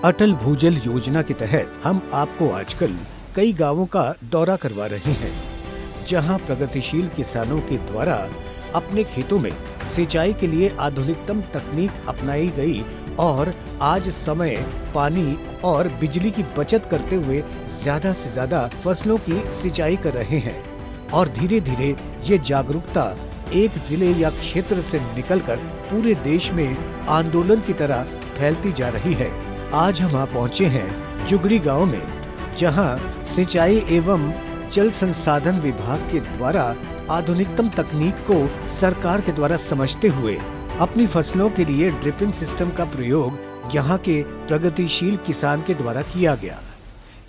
अटल भूजल योजना के तहत हम आपको आजकल कई गांवों का दौरा करवा रहे हैं, जहां प्रगतिशील किसानों के द्वारा अपने खेतों में सिंचाई के लिए आधुनिकतम तकनीक अपनाई गई और आज समय, पानी और बिजली की बचत करते हुए ज्यादा से ज्यादा फसलों की सिंचाई कर रहे हैं। और धीरे धीरे ये जागरूकता एक जिले या क्षेत्र से निकलकर पूरे देश में आंदोलन की तरह फैलती जा रही है। आज हम वहाँ पहुँचे हैं जुगड़ी गांव में, जहां सिंचाई एवं जल संसाधन विभाग के द्वारा आधुनिकतम तकनीक को सरकार के द्वारा समझते हुए अपनी फसलों के लिए ड्रिपिंग सिस्टम का प्रयोग यहाँ के प्रगतिशील किसान के द्वारा किया गया।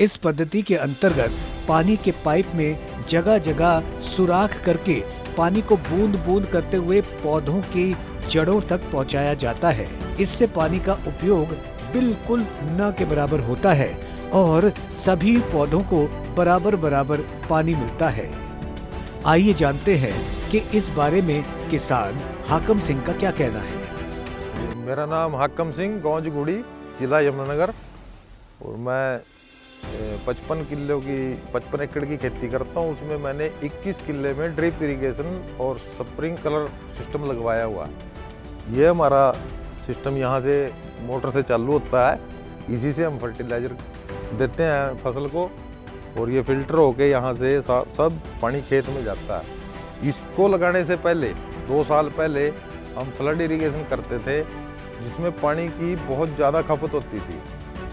इस पद्धति के अंतर्गत पानी के पाइप में जगह जगह सुराख करके पानी को बूंद बूंद करते हुए पौधों की जड़ों तक पहुंचाया जाता है। इससे पानी का उपयोग बिल्कुल न के बराबर होता है और सभी पौधों को बराबर बराबर पानी मिलता है। आइए जानते हैं कि इस बारे में किसान हाकम सिंह का क्या कहना है। मेरा नाम हाकम सिंह, गाँव जुगड़ी, जिला यमुनानगर, और मैं 55 एकड़ की खेती करता हूँ। उसमें मैंने 21 किले में ड्रिप इरिगेशन और स्प्रिंकलर सिस्टम लगवाया हुआ है। ये हमारा सिस्टम यहाँ से मोटर से चालू होता है, इसी से हम फर्टिलाइजर देते हैं फसल को, और ये फिल्टर होके यहाँ से सब पानी खेत में जाता है। इसको लगाने से पहले 2 साल पहले हम फ्लड इरिगेशन करते थे, जिसमें पानी की बहुत ज़्यादा खपत होती थी,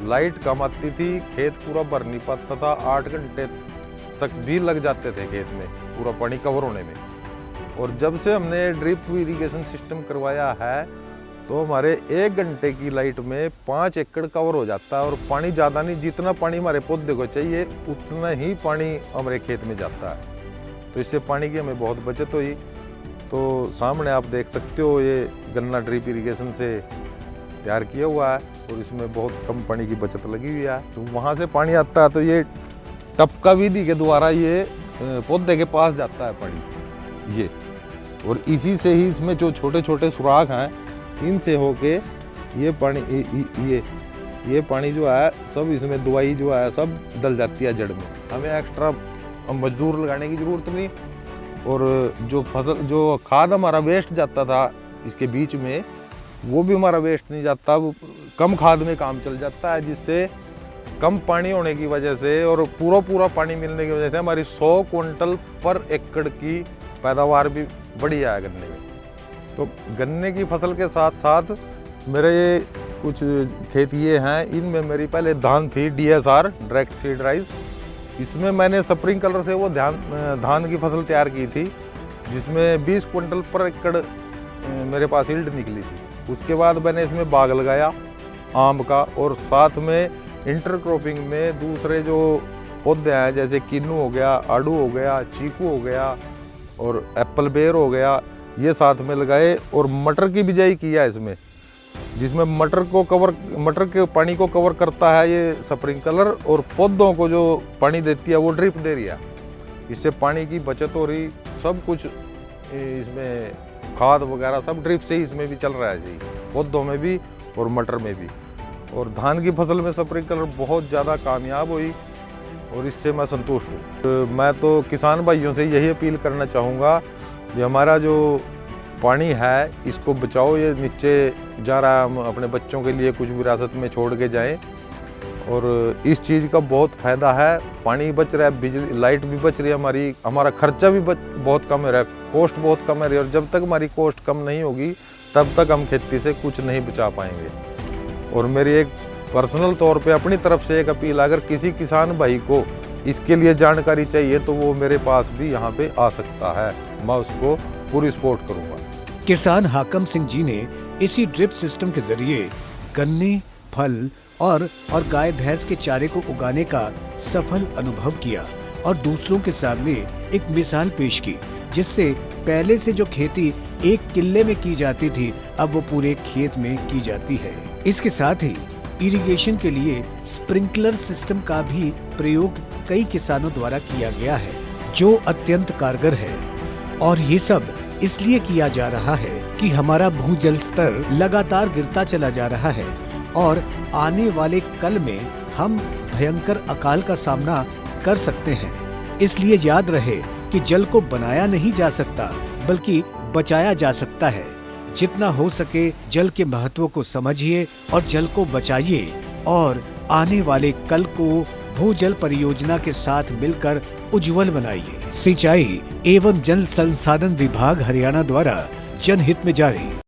लाइट कम आती थी, खेत पूरा भर नहीं पाता था, 8 घंटे तक भी लग जाते थे खेत में पूरा पानी कवर होने में। और जब से हमने ड्रिप इरिगेशन सिस्टम करवाया है तो हमारे 1 घंटे की लाइट में 5 एकड़ कवर हो जाता है, और पानी ज़्यादा नहीं, जितना पानी हमारे पौधे को चाहिए उतना ही पानी हमारे खेत में जाता है। तो इससे पानी की हमें बहुत बचत हुई। तो सामने आप देख सकते हो, ये गन्ना ड्रिप इरिगेशन से तैयार किया हुआ है और इसमें बहुत कम पानी की बचत लगी हुई है। तो वहाँ से पानी आता है तो ये टपका विधि के द्वारा ये पौधे के पास जाता है पानी, ये, और इसी से ही इसमें जो छोटे छोटे सुराख हैं इनसे होके ये पानी ये पानी जो है सब इसमें दवाई जो है सब डल जाती है जड़ में। हमें एक्स्ट्रा मजदूर लगाने की ज़रूरत नहीं, और जो खाद हमारा वेस्ट जाता था इसके बीच में, वो भी हमारा वेस्ट नहीं जाता, वो कम खाद में काम चल जाता है, जिससे कम पानी होने की वजह से और पूरा पानी मिलने की वजह से हमारी 100 क्विंटल पर एकड़ की पैदावार भी बढ़िया है गन्ने में। तो गन्ने की फसल के साथ साथ मेरे कुछ खेत ये हैं, इनमें मेरी पहले धान थी DSR, डायरेक्ट सीड राइस। इसमें मैंने स्प्रिंकलर से वो धान की फसल तैयार की थी, जिसमें 20 क्विंटल पर एकड़ मेरे पास यील्ड निकली थी। उसके बाद मैंने इसमें बाग लगाया आम का, और साथ में इंटरक्रॉपिंग में दूसरे जो पौधे हैं जैसे किन्नू हो गया, आड़ू हो गया, चीकू हो गया और एप्पल बेर हो गया, ये साथ में लगाए। और मटर की बिजाई किया इसमें, जिसमें मटर के पानी को कवर करता है ये स्प्रिंकलर, और पौधों को जो पानी देती है वो ड्रिप दे रही है। इससे पानी की बचत हो रही, सब कुछ इसमें खाद वगैरह सब ड्रिप से ही इसमें भी चल रहा है जी, पौधों में भी और मटर में भी। और धान की फसल में स्प्रिंकलर बहुत ज़्यादा कामयाब हुई और इससे मैं संतुष्ट हूँ। मैं तो किसान भाइयों से यही अपील करना चाहूँगा, ये हमारा जो पानी है इसको बचाओ, ये नीचे जा रहा है, हम अपने बच्चों के लिए कुछ विरासत में छोड़ के जाएं, और इस चीज़ का बहुत फ़ायदा है। पानी बच रहा है, बिजली लाइट भी बच रही है, हमारा खर्चा भी बहुत कम हो रहा है, कॉस्ट बहुत कम है, और जब तक हमारी कॉस्ट कम नहीं होगी तब तक हम खेती से कुछ नहीं बचा पाएंगे। और मेरी एक पर्सनल तौर पे अपनी तरफ से एक अपील, अगर किसी किसान भाई को इसके लिए जानकारी चाहिए तो वो मेरे पास भी यहाँ पे आ सकता है, मैं उसको पूरी सपोर्ट करूँगा। किसान हाकम सिंह जी ने इसी ड्रिप सिस्टम के जरिए गन्ने, फल और गाय भैंस के चारे को उगाने का सफल अनुभव किया और दूसरों के सामने एक मिसाल पेश की, जिससे पहले से जो खेती 1 किले में की जाती थी अब वो पूरे खेत में की जाती है। इसके साथ ही इरिगेशन के लिए स्प्रिंकलर सिस्टम का भी प्रयोग कई किसानों द्वारा किया गया है, जो अत्यंत कारगर है। और ये सब इसलिए किया जा रहा है कि हमारा भूजल स्तर लगातार गिरता चला जा रहा है और आने वाले कल में हम भयंकर अकाल का सामना कर सकते हैं। इसलिए याद रहे कि जल को बनाया नहीं जा सकता बल्कि बचाया जा सकता है। जितना हो सके जल के महत्व को समझिए और जल को बचाइए और आने वाले कल को भूजल परियोजना के साथ मिलकर उज्जवल बनाइए। सिंचाई एवं जल संसाधन विभाग हरियाणा द्वारा जनहित में जारी।